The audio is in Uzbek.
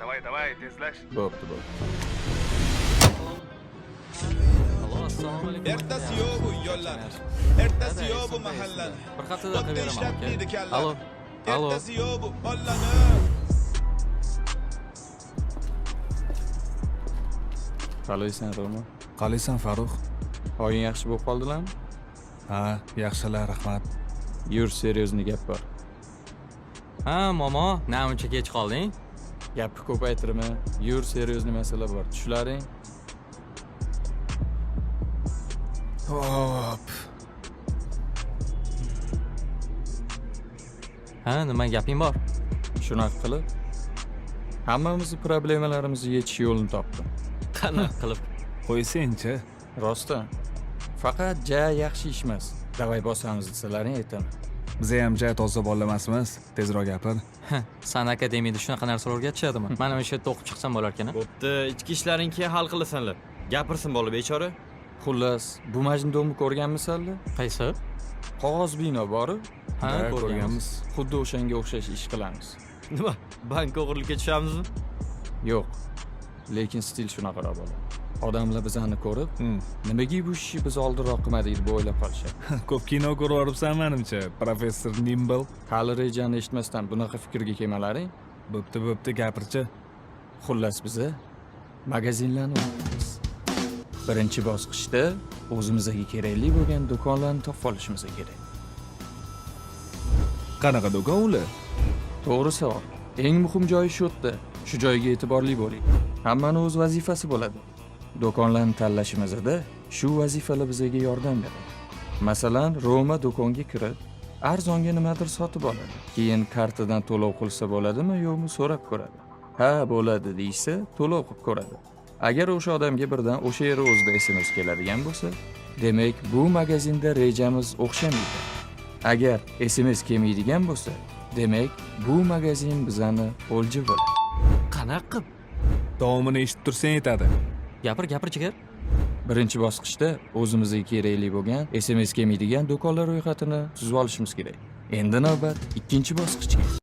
Давай, tezlash. Bo'pti. Allo, assalomu alaykum. Ertasi yo'q bu yo'llar. Ertasi yo'q bu mahallani. Bir haftada qilib beraman aka. Allo. Ertasi yo'q bu bollani. Qalaysan, Roma? Qalaysan, Farruh? Oying yaxshi bo'lib qoldilarmi? Ha, yaxshilar, rahmat. Yur, seryozni gap bor. Ha, momo, namuncha kech qolding? Gapni ko'paytirma. Yur, seryozni masala bor. Tushlaring. Hop. Ha, nima gaping bor? Shunaqa qilib hammamiz problemalarimizni yechish yo'lini topdim. Qanaqa qilib? Qo'ysen-chi. Rostdan. Faqat yaxshi ish emas. Davay bosamiz desalaring aytaman. Biz ham toza bolalar emasmiz. Tezroq gapir. San akademiyada shunaqa narsalar o'rgatishadimi? Mana o'sha yerda o'qib chiqsam bo'lar ekan. Bo'pti, ichki ishlaring keyin hal qilasanlar. Gapirsin bola bechora. Xullas, bu majnudomni ko'rganmisanlar? Qaysi? Qog'oz bino bor-ku. Ha, ko'rganmiz. Xuddi o'shanga o'xshash ish qilamiz. Nima? Bank o'g'irlikka tushamizmi? Yo'q. Lekin stil shunaqaroq bo'ladi. Odamlar bizani ko'rib, nimaga bu ishni biz oldinroq qilmadik deb o'ylab qolishadi. Ko'p kino ko'rib yoribsan menimcha, professor Nimble. Hali rejani eshitmasdan bunaqa fikrga kelmalaring. Bo'pti, gapirchi. Xullas biza magazinlarni o'rganamiz. Birinchi bosqichda o'zimizga kerakli bo'lgan do'konlarni topib olishimiz kerak. Qanaqa do'kon ular? To'g'ri savol. Eng muhim joyi shu yerda. Shu joyga e'tiborli bo'ling. Hammani o'z vazifasi bo'ladi. Do'konlarni tanlashimizda shu vazifalar bizga yordam beradi. Masalan, Roma do'konga kirib, arzonga nimadir sotib oladi. Keyin kartadan to'lov qilsa bo'ladimi, yo'qmi so'rab ko'radi. Ha, bo'ladi deysa, to'lov qilib ko'radi. Agar o'sha odamga birdan o'sha yer o'zida SMS keladigan bo'lsa, demak bu magazinda rejamiz o'xshamaydi. Agar SMS kelmaydigan bo'lsa, demak bu magazin bizani o'lja bo'ladi. Qanaqa qilib? Davomini eshitib tursang yetadi. Gapir, jigar. Birinchi bosqichda o'zimizga kerakli bo'lgan SMS kelmaydigan do'konlar ro'yxatini tuzib olishimiz kerak. Endi navbat ikkinchi bosqichga.